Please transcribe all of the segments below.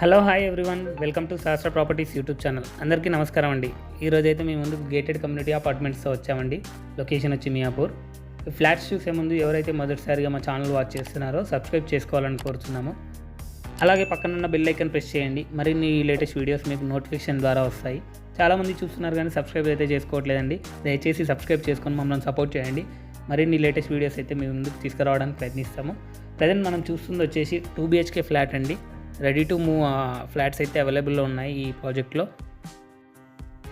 Hello hi everyone, welcome to శాస్త్ర properties YouTube channel. అందరికీ నమస్కారం అండి. ఈరోజైతే మేము ముందు గేటెడ్ కమ్యూనిటీ అపార్ట్మెంట్స్తో వచ్చామండి. లొకేషన్ వచ్చి మియాపూర్. ఈ ఫ్లాట్స్ చూసే ముందు ఎవరైతే మొదటిసారిగా మా ఛానల్ వాచ్ చేస్తున్నారో సబ్స్క్రైబ్ చేసుకోవాలని కోరుతున్నాము. అలాగే పక్కనున్న బెల్ ఐకాన్ ప్రెస్ చేయండి. మరిన్ని లేటెస్ట్ వీడియోస్ మీకు నోటిఫికేషన్ ద్వారా వస్తాయి. చాలామంది చూస్తున్నారు కానీ సబ్స్క్రైబ్ అయితే చేసుకోవట్లేదండి. దయచేసి సబ్స్క్రైబ్ చేసుకొని మమ్మల్ని సపోర్ట్ చేయండి. మరిన్ని లేటెస్ట్ వీడియోస్ అయితే మీ ముందుకు తీసుకురావడానికి ప్రయత్నిస్తాము. ప్రజెంట్ మనం చూస్తుంది వచ్చేసి 2 BHK ఫ్లాట్ అండి. రెడీ టు మూవ్ ఫ్లాట్స్ అయితే అవైలబుల్లో ఉన్నాయి ఈ ప్రాజెక్ట్లో.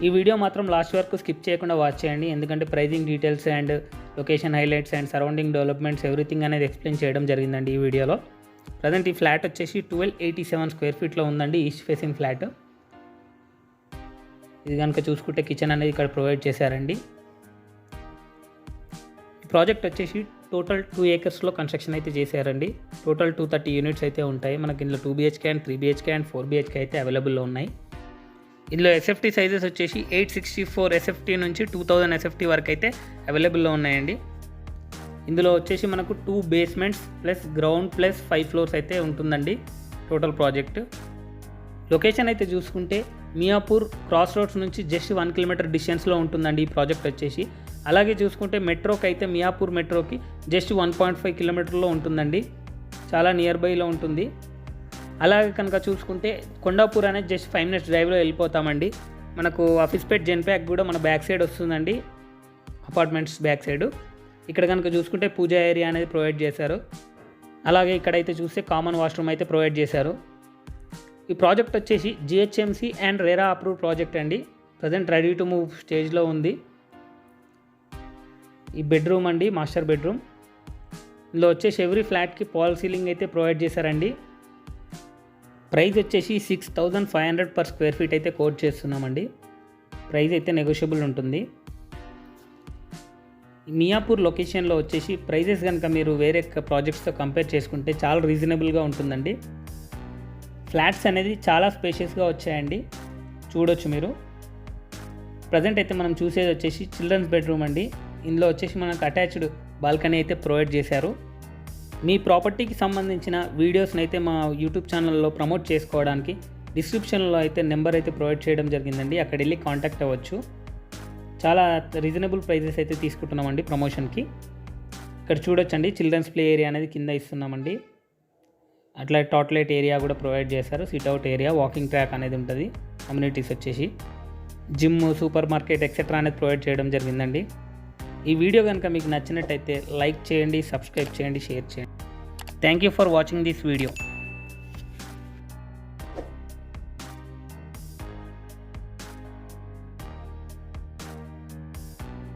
ఈ వీడియో మాత్రం లాస్ట్ వరకు స్కిప్ చేయకుండా వాచ్ చేయండి, ఎందుకంటే pricing details and location highlights and surrounding developments everything అనేది ఎక్స్ప్లెయిన్ చేయడం జరిగిందండి ఈ వీడియోలో. ప్రజెంట్ ఈ ఫ్లాట్ వచ్చేసి 1287 స్క్వేర్ ఫీట్లో ఉందండి, ఈస్ట్ ఫేసింగ్ ఫ్లాట్. ఇది కనుక చూసుకుంటే కిచెన్ అనేది ఇక్కడ ప్రొవైడ్ చేశారండి. ప్రాజెక్ట్ వచ్చేసి టోటల్ 2 acresలో కన్స్ట్రక్షన్ అయితే చేశారండి. టోటల్ 230 యూనిట్స్ అయితే ఉంటాయి. మనకి ఇందులో 2 BHK and 3 BHK and 4 BHK అయితే అవైలబుల్లో ఉన్నాయి. ఇందులో SFT సైజెస్ వచ్చేసి 864 SFT నుంచి 2000 SFT వరకు అయితే అవైలబుల్లో ఉన్నాయండి. ఇందులో వచ్చేసి మనకు 2 basements plus ground plus 5 floors అయితే ఉంటుందండి టోటల్ ప్రాజెక్ట్. లొకేషన్ అయితే చూసుకుంటే మియాపూర్ క్రాస్ రోడ్స్ నుంచి జస్ట్ 1 kilometer డిస్టెన్స్లో ఉంటుందండి ఈ ప్రాజెక్ట్ వచ్చేసి. అలాగే చూసుకుంటే మెట్రోకి అయితే మియాపూర్ మెట్రోకి జస్ట్ 1.5 kilometerలో ఉంటుందండి, చాలా నియర్ బైలో ఉంటుంది. అలాగే కనుక చూసుకుంటే కొండాపూర్ అనేది జస్ట్ 5 minutes డ్రైవ్లో వెళ్ళిపోతామండి. మనకు ఆఫీస్పేట్ జెన్ప్యాక్ కూడా మన బ్యాక్ సైడ్ వస్తుందండి, అపార్ట్మెంట్స్ బ్యాక్ సైడ్. ఇక్కడ కనుక చూసుకుంటే పూజా ఏరియా అనేది ప్రొవైడ్ చేశారు. అలాగే ఇక్కడైతే చూస్తే కామన్ వాష్రూమ్ అయితే ప్రొవైడ్ చేశారు. ఈ ప్రాజెక్ట్ వచ్చేసి GHMC and RERA approved project అండి. ప్రజెంట్ రెడీ టు మూవ్ స్టేజ్లో ఉంది. ఈ బెడ్రూమ్ అండి, మాస్టర్ బెడ్రూమ్. ఇందులో వచ్చేసి ఎవ్రీ ఫ్లాట్కి పాల్ సీలింగ్ అయితే ప్రొవైడ్ చేశారండి. ప్రైస్ వచ్చేసి 6500 per square feet అయితే కోట్ చేస్తున్నామండి. ప్రైస్ అయితే నెగోషియబుల్ ఉంటుంది. మియాపూర్ లొకేషన్లో వచ్చేసి ప్రైజెస్ కనుక మీరు వేరే ప్రాజెక్ట్స్తో కంపేర్ చేసుకుంటే చాలా రీజనబుల్గా ఉంటుందండి. ఫ్లాట్స్ అనేది చాలా స్పేషియస్గా వచ్చాయండి, చూడొచ్చు మీరు. ప్రజెంట్ అయితే మనం చూసేది వచ్చేసి చిల్డ్రన్స్ బెడ్రూమ్ అండి. ఇందులో వచ్చేసి మనకు అటాచ్డ్ బాల్కనీ అయితే ప్రొవైడ్ చేశారు. మీ ప్రాపర్టీకి సంబంధించిన వీడియోస్ని అయితే మా యూట్యూబ్ ఛానల్లో ప్రమోట్ చేసుకోవడానికి డిస్క్రిప్షన్లో అయితే నెంబర్ అయితే ప్రొవైడ్ చేయడం జరిగిందండి, అక్కడ వెళ్ళి కాంటాక్ట్ అవ్వచ్చు. చాలా రీజనబుల్ ప్రైజెస్ అయితే తీసుకుంటున్నామండి ప్రమోషన్కి. ఇక్కడ చూడొచ్చండి, చిల్డ్రన్స్ ప్లే ఏరియా అనేది కింద ఇస్తున్నామండి. అట్లా టాయిలెట్ ఏరియా కూడా ప్రొవైడ్ చేశారు, సిట్అవుట్ ఏరియా, వాకింగ్ ట్రాక్ అనేది ఉంటుంది. కమ్యూనిటీస్ వచ్చేసి జిమ్, సూపర్ మార్కెట్ ఎక్సెట్రా అనేది ప్రొవైడ్ చేయడం జరిగిందండి. ఈ వీడియో కనుక మీకు నచ్చినట్టయితే లైక్ చేయండి, సబ్స్క్రైబ్ చేయండి, షేర్ చేయండి. Thank you for watching this video.